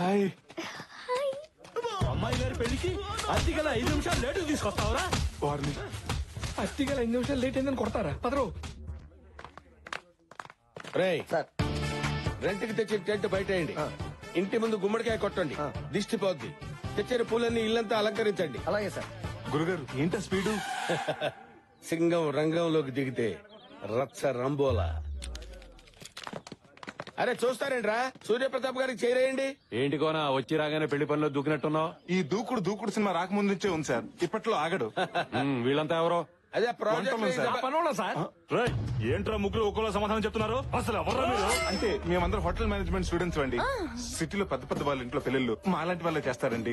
Hi. అమ్మాయి గారి పెళ్లికి అతిగల 5 నిమిషాలు లేటు తీసుకొస్తావరా? వారిని అతిగల 5 నిమిషాలు లేట్ అయిందని కొడతారా? పదరు. సార్ రెంట్కి తెచ్చిన టెంట్ బయట వేయండి. ఇంటి ముందు గుమ్మడికాయ కొట్టండి, దిష్టి పోద్ది. తెచ్చిన పూలన్నీ ఇల్లంతా అలంకరించండి. అలాగే సార్. గురుగారు ఏంటా స్పీడు? సింగం రంగంలోకి దిగితే రచ్చ రంబోలా. అరే చూస్తారేంట్రా, సూర్యప్రతాప్ గారికి చేరేయండి. ఏంటి కోనా వచ్చి రాగానే పెళ్లి పనిలో దూకినట్టున్నావు? ఈ దూకుడు సినిమా రాకముందు నుంచే ఉంది సార్. ఇప్పట్లో ఆగడు. వీళ్ళంతా ఎవరో? అదే వంటలు సార్. ప్రాజెక్ట్ సార్ ఏంట్రా ముగ్గురు ఒక్కలో సమాధానం చెప్తున్నారు? అసలు ఎవరా మీరు? అంటే మేమందరం హోటల్ మేనేజ్మెంట్ స్టూడెంట్స్ అండి. సిటీలో పెద్ద వాళ్ళ ఇంట్లో పెళ్లిళ్ళు మాలాంటి వాళ్ళే చేస్తారండి.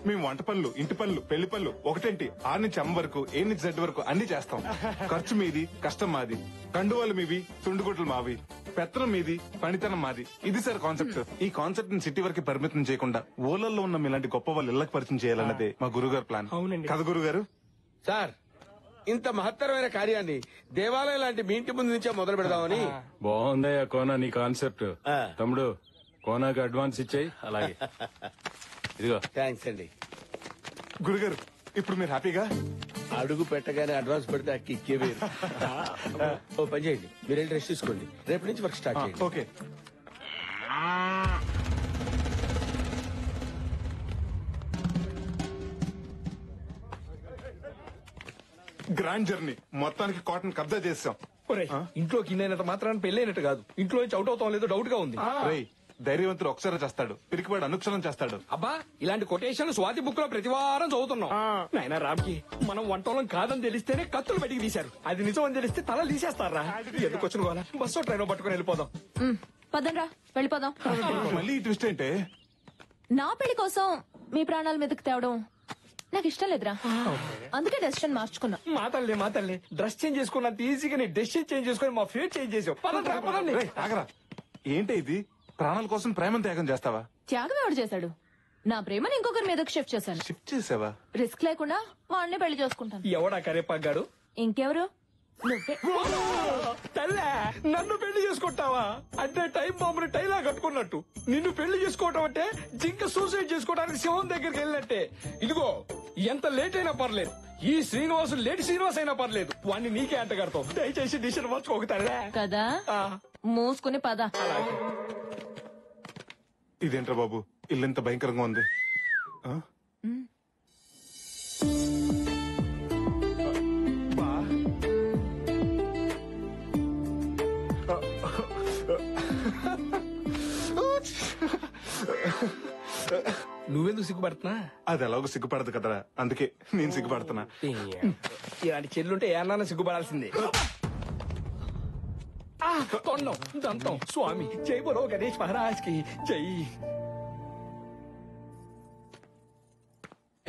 మేము వంట పనులు, ఇంటి పనులు, పెళ్లి పనులు ఒకటేంటి 6 నుంచి M వరకు, A నుంచి Z వరకు అన్ని చేస్తాం. ఖర్చు మీది, కష్టం మాది. కండువాలు మీవి, తుండుగుడ్లు మావి. పెత్తనం మీది, పనితనం మాది. ఇది సార్ కాన్సెప్ట్. ఈ కాన్సెప్ట్ ని సిటీ వరకు పరిమితం చేయకుండా ఊళ్ళల్లో ఉన్న మీలాంటి గొప్ప వాళ్ళు ఇళ్లకు పరిచయం చేయాలన్నదే మా గురుగారు ప్లాన్. అవునండి. కదా గురుగారు? సార్ ఇంత మహత్తరమైన కార్యాన్ని దేవాలయం లాంటి మీ ఇంటి ముందు నుంచే మొదలు పెడదామని. బాగుందయ్యా కోనా నీ కాన్సెప్ట్. ఆ. తమ్ముడు కోనాకి అడ్వాన్స్ ఇచ్చాయి. అలాగే ఇదిగో. థ్యాంక్స్ అండి. గురుగారు ఇప్పుడు మీరు హ్యాపీగా? అడుగు పెట్టగానే అడ్వాన్స్ పెడితే అక్కి ఇక్కే వేరు. ఓ పని చేయండి, మీరు వెళ్ళి రెస్ట్ తీసుకోండి. రేపు నుంచి వర్క్ స్టార్ట్ చేయండి. ఓకే. గ్రాండ్ జర్నీ మొత్తానికి కాటన్ కబ్జా చేసాం. ఇంట్లోకి ఇన్నైనంత మాత్రాన్ని పెళ్ళైనట్టు కాదు. ఇంట్లో నుంచి అవుట్ అవుతాం లేదో డౌట్ గా ఉంది. రేయ్ ధైర్యవంతుడు ఒకసారి చేస్తాడు, పిరికివాడు అనుక్షరం చేస్తాడు. అబ్బా ఇలాంటి కొటేషన్ స్వాతి బుక్ లో ప్రతి వారం చదువుతున్నాం. నాయనా రామ్కి మనం వంటోళం కాదని తెలిస్తేనే కత్తులు బయటికి తీశారు. అది నిజం అని తెలిస్తే తల తీసేస్తారా? ఎందుకు వచ్చిన గోలా? బస్సు ట్రైన్ పట్టుకుని వెళ్ళిపోదాం. పదండ్రా వెళ్ళిపోదాం. మళ్ళీ ఈ ట్విస్ట్ ఏంటే? నా పెళ్లి కోసం మీ ప్రాణాల మీదకి తేవడం నాకు ఇష్టం లేదురా. అందుకే డెసిషన్ మార్చుకున్నా. మాతల్లి డ్రెస్ చేంజ్ చేసుకున్నంత ఈజీగా నీ డెసిషన్ చేంజ్ చేసుకుని మా ఫేట్ చేంజ్ చేసావు. పదండి. రేయ్, ఆగరా. ఏంటే ఇది? ప్రాణాల కోసం ప్రేమ త్యాగం చేస్తావా? త్యాగం ఎవడు చేశాడు? నా ప్రేమను ఇంకొకరి మీదకి షిఫ్ట్ చేశాను. షిఫ్ట్ చేసావా? రిస్క్ లేకుండా వాడిని పెళ్లి చేసుకుంటాను. ఎవడా కరేపాగాడు? ఇంకెవరు? నువ్వే. తల్లే నన్ను పెళ్లి చేసుకుంటావా? అంటే టైం బాంబుని టైలా కట్టుకున్నట్టు నిన్ను పెళ్లి చేసుకోవటం అంటే జింక సూసైడ్ చేసుకోవడానికి శివం దగ్గరికి వెళ్ళినట్టే. ఇదిగో ఎంత లేట్ అయినా పర్లేదు, ఈ శ్రీనివాసు లేట్ శ్రీనివాస్ అయినా పర్లేదు, వాడిని నీకే అంట కడతావు. దయచేసి డిసిషన్ మార్చుకోగతారా కదా? మూసుకుని పద. ఇదేంట్రా బాబు, ఇల్లు ఎంత భయంకరంగా ఉంది. ఆ? బా. నువ్వెందుకు సిగ్గుపడుతున్నా? అది ఎలాగో సిగ్గుపడదు కదరా, అందుకే నేను సిగ్గుపడుతున్నా. ఇలాంటి చెల్లుంటే ఏమన్నా సిగ్గుపడాల్సిందే. తొండం దంతం స్వామి జై బరో గణేష్ మహారాజ్ కి జై.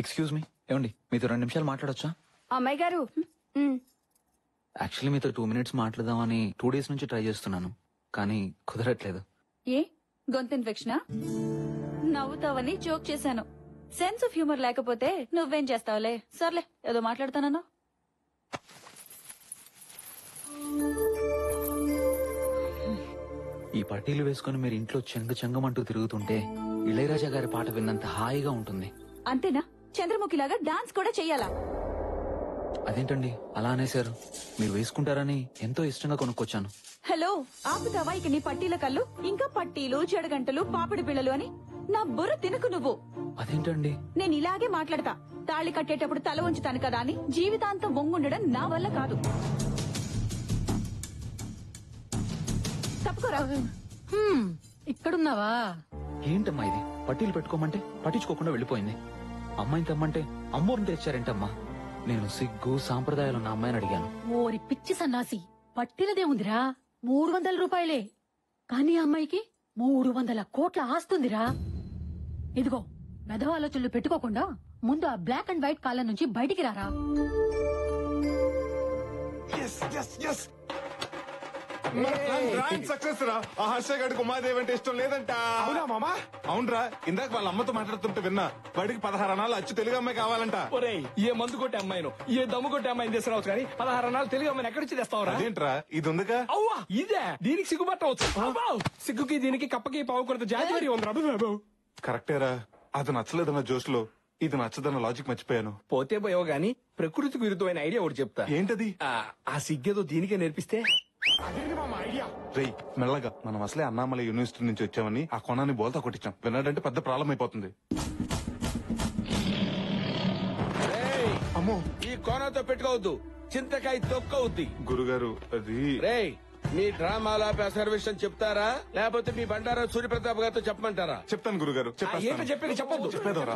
ఎక్స్క్యూజ్ మీ, ఏమండి మీతో 2 నిమిషాలు మాట్లాడొచ్చా? అమ్మాయి గారు యాక్చువల్లీ మీతో 2 మినిట్స్ మాట్లాడదామని 2 డేస్ నుంచి ట్రై చేస్తున్నాను, కానీ కుదరట్లేదు. ఏ గొంతు ఇన్ఫెక్షనా? నవ్వుతావని జోక్ చేశాను. సెన్స్ ఆఫ్ హ్యూమర్ లేకపోతే నువ్వేం చేస్తావులే. సర్లే ఏదో మాట్లాడతానన్నా. ఈ పట్టీలు వేసుకుని మీరు ఇంట్లో చెంగమంటూ తిరుగుతుంటే ఇళయరాజా గారి పాట విన్నంత హాయిగా ఉంటుంది. అంతేనా? చంద్రముఖిలాగా డాన్స్ కూడా చెయ్యాలా? అదేంటండి అలా అనేశారు? మీరు వేసుకుంటారని ఎంతో ఇష్టంగా కొనుక్కొచ్చాను. హలో ఆపుతావా ఇక నీ పట్టీల కళ్ళు? ఇంకా పట్టీలు, చెడగంటలు, పాపిడి పిల్లలు అని నా బుర్ర తినకు నువ్వు. అదేంటండి? నేను ఇలాగే మాట్లాడతా. తాళి కట్టేటప్పుడు తల వంచుతాను కదా అని జీవితాంతం వంగుండడం నా వల్ల కాదు. తప్పుకోరా. ఇక్కడున్నావా? ఏంటమ్మా ఇది? పట్టీలు పెట్టుకోమంటే పట్టించుకోకుండా వెళ్ళిపోయింది. అమ్మాయిని తెమ్మంటే అమ్మోరిని తెచ్చారేంటమ్మా? నేను సిగ్గు సాంప్రదాయాలున్న అమ్మాయిని అడిగాను. ఓరి పిచ్చి సన్నాసి, పట్టినదే ఉందిరా 300 రూపాయలే, కానీ అమ్మాయికి 300 కోట్ల ఆస్తుందిరా. ఇదిగో మెదవ ఆలోచనలు పెట్టుకోకుండా ముందు ఆ బ్లాక్ అండ్ వైట్ కాలం నుంచి బయటికి రారా. సక్సెస్ రా. ఆ హర్ష గడికి ఉమాదేవి అంటే ఇష్టం లేదంట. అవునా మామా? అవునరా, ఇందాక వాళ్ళ అమ్మతో మాట్లాడుతుంటే విన్నా. వాడికి 16 అనాలు అచ్చు తెలుగు అమ్మాయి కావాలంట. ఒరేయ్ ఏ మందు కొట్టే అమ్మాయిను, ఏ దమ్ము కొట్టే అమ్మాయిని తీసుకురావచ్చు కానీ 16 అనాలు తెలుగు అమ్మాయిని ఎక్కడి నుంచి తెస్తావరా? అదేంట్రా ఇది ఉందిగా. అవ్వా ఇదే దీనికి సిగ్గుపట్టవచ్చు. సిగ్గుకి దీనికి కప్పకి పావుకొడత జాతి మరి ఉందిరా. కరెక్టేరా, అది నచ్చలేదన్న జోష్లో ఇది నచ్చదన్న లాజిక్ మర్చిపోయాను. పోతే పోయావు గాని ప్రకృతికి విరుద్ధమైన ఐడియా ఒకటి చెప్తా. ఏంటది? ఆ సిగ్గేదో దీనికే నేర్పిస్తే. రేయ్ మెల్లగా, మనం అసలే అన్నామలై యూనివర్సిటీ నుంచి వచ్చామని ఆ కొనాన్ని బోల్తా కొట్టించాం. విన్నాడంటే పెద్ద ప్రాబ్లం అయిపోతుంది. రేయ్, అమ్మో ఈ కోనతో పెట్టుకోవద్దు, చింతకాయ తొక్కవుద్ది. గురుగారు అది రేయ్, మీ డ్రామాలా అసర్వేషన్ చెప్తారా లేకపోతే మీ బండారా సూర్యప్రతాప్ గారితో చెప్పమంటారా? చెప్తాను గురుగారు. ఏంటో చెప్పేది చెప్పొద్దు. చెప్పేదోరా?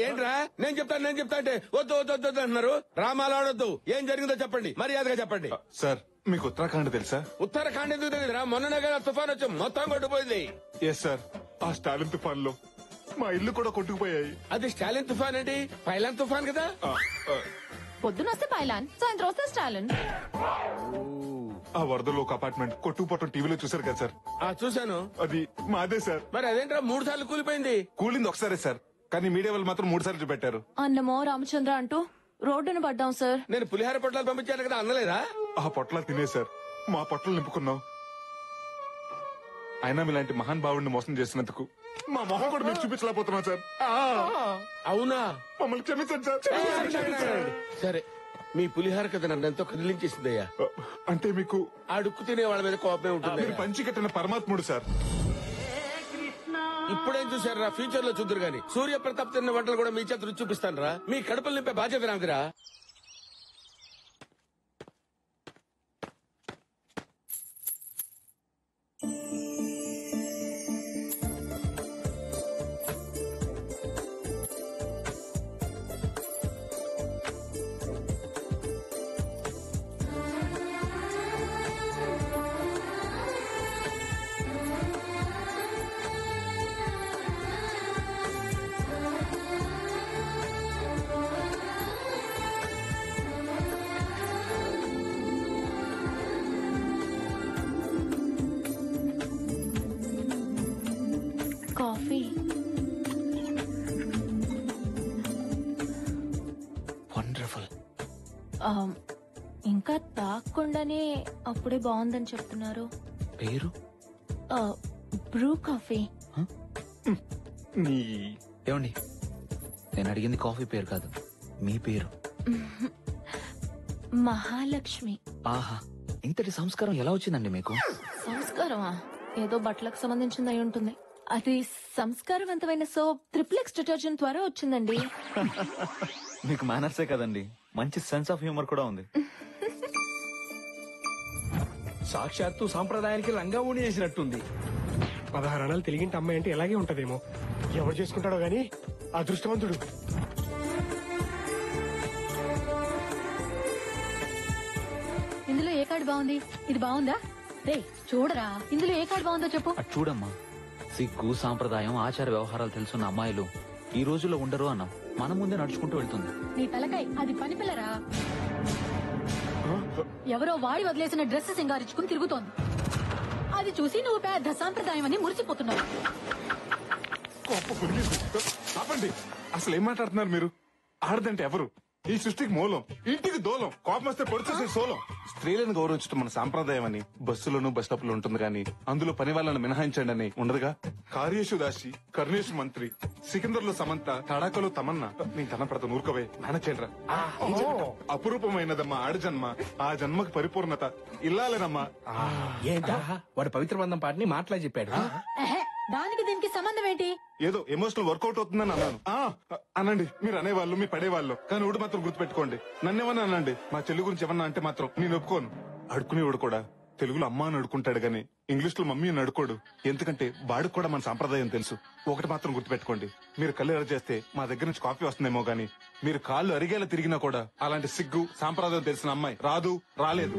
ఏంట్రా నేను చెప్తాను అంటే వద్దు వద్దు వద్దు అంటున్నారు. డ్రామాలు ఆడొద్దు, ఏం జరిగిందో చెప్పండి, మర్యాదగా చెప్పండి. సార్ మీకు ఉత్తరాఖండ్ తెలుసా? ఉత్తరాఖండ్ ఎందుకు తెలియదురా? మొన్ననే కదా తుఫాన్ వచ్చి మొత్తం కొట్టుపోయింది. ఎస్ సార్, ఆ స్టాలిన్ తుఫాన్ లో మా ఇల్లు కూడా కొట్టుకుపోయాయి. అది స్టాలిన్ తుఫాన్ ఏంటి? పైలాన్ తుఫాన్ కదా. పొద్దున వస్తే పైలాన్, సాయంత్రం వస్తే స్టాలిన్. ఆ వరదలో ఒక అపార్ట్మెంట్ కొట్టుకుపోవటం టీవీలో చూసారు కదా సార్? చూశాను. అది మాదే సార్. మరి అదేంట్రా 3 సార్లు కూలిపోయింది? కూలింది ఒకసారే సార్, కానీ మీడియా వాళ్ళు మాత్రం 3 సార్లు చూపెట్టారు. అన్నమో రామచంద్ర అంటూ రోడ్డును పడ్డాం సార్. నేను పులిహార పొట్లాలు పంపించాను కదా, అన్నలేదా? ఆ పొట్లాలు తినే సార్ మా పొట్టలు నింపుకున్నాం. అయినా మీలాంటి మహాన్ భావుడిని మోసం చేసినందుకు మా మొహం కూడా మీకు చూపించలేకపోతున్నాం సార్. అవునా? మమ్మల్ని క్షమించండి సార్, క్షమించండి సార్. సరే, మీ పులిహార కథ నన్ను ఎంతో కదిలించేసిందయ్యా. అంటే మీకు అడుక్కు తినే వాళ్ళ మీద కోపమే ఉంటుంది. మీరు పంచి కట్టిన పరమాత్ముడు సార్. ఇప్పుడేం చూసారా? ఫ్యూచర్ లో చూద్దరు గాని సూర్యప్రతాప్ తిన్న వంటలు కూడా మీ చేత రుచి చూపిస్తాను రా. మీ కడుపులు నింపే బాధ్యత నాదిరా. కాఫీ. వండర్ఫుల్. ఇంకా తాగకుండానే అప్పుడే బాగుందని చెప్తున్నారు. పేరు? Bru coffee. ఏమండి, నేను అడిగింది కాఫీ పేరు కాదు, మీ పేరు. మహాలక్ష్మి. ఆహా, ఇంతటి సంస్కారం ఎలా వచ్చిందండి మీకు? సంస్కారమా? ఏదో బట్టలకు సంబంధించింది అయి ఉంటుంది. అది సంస్కారవంతమైన సోప్ ట్రిప్లెక్స్ డిటర్జెంట్ ద్వారా వచ్చిందండి. మీకు మేనర్సే కదండి, మంచి సెన్స్ ఆఫ్ హ్యూమర్ కూడా ఉంది. సాక్షాత్తు సాంప్రదాయానికి లంగా ఊని చేసినట్టుంది. 16 అణాలు తెలిగింటి అమ్మాయి అంటే ఎలాగే ఉంటదేమో. ఎవరు చేసుకుంటాడో గాని అదృష్టవంతుడు. ఇందులో ఏ కార్డు బాగుంది? ఇది బాగుందా? రే చూడరా, ఇందులో ఏ కార్డు బాగుందో చెప్పు. అటు చూడమ్మా, సిగ్గు సాంప్రదాయం ఆచార వ్యవహారాలు తెలుసున్న అమ్మాయిలు ఈ రోజుల్లో ఉండరు అన్నాం. మన ముందే నడుచుకుంటూ వెళ్తుంది. నీ తలకాయ అది పని పిల్లరా. ఎవరో వాడి వదిలేసిన డ్రెస్ సింగారించుకుని తిరుగుతోంది. అది చూసి నువ్వు పెద్ద సాంప్రదాయం అని మురిసిపోతున్నావు. ఆపండి, అసలు ఏం మాట్లాడుతున్నారు మీరు? ఆడదంటే ఎవరు? ఈ సృష్టికి మూలం, ఇంటికి దూలం, కోపం వస్తే పొడిచేసే సోలం. స్త్రీలను గౌరవించడం మన సాంప్రదాయం అని బస్సులోను బస్ స్టాప్ లో ఉంటుంది కానీ అందులో పని వాళ్ళని మినహాయించండి అని ఉండదుగా. కార్యేషు దాసి, కర్ణేషు మంత్రి, సికిందర్ లో సమంత, తడాకలో తమన్నా. నేను తన ప్రత నూరుకోవే నానచేండ్రా. అపురూపమైనదమ్మా ఆడజన్మ, ఆ జన్మకు పరిపూర్ణత ఇల్లాలేనమ్మా. ఏంటా వాడు పవిత్ర బంధం పాటని మాటలా చెప్పాడు. దానికి దీనికి సంబంధం ఏంటి? ఏదో ఎమోషనల్ వర్కౌట్ అవుతుందని అన్నాను. అనండి, మీరు అనేవాళ్ళు మీ పడేవాళ్ళు, కానీ ఊడు మాత్రం గుర్తుపెట్టుకోండి. నన్నేమన్నా అనండి, మా చెల్లి గురించి ఏమన్నా అంటే మాత్రం నేను ఒప్పుకోను. అడుకునేవాడు కూడా తెలుగులో అమ్మ అని అడుకుంటాడు గానీ ఇంగ్లీష్ లో మమ్మీ అని అడుకోడు. ఎందుకంటే వాడికి కూడా మన సంప్రదాయం తెలుసు. ఒకటి మాత్రం గుర్తుపెట్టుకోండి, మీరు కళ్ళు ఎర్ర చేస్తే మా దగ్గర నుంచి కాఫీ వస్తుందేమో గానీ మీరు కాళ్ళు అరిగేలా తిరిగినా కూడా అలాంటి సిగ్గు సాంప్రదాయం తెలిసిన అమ్మాయి రాదు, రాలేదు.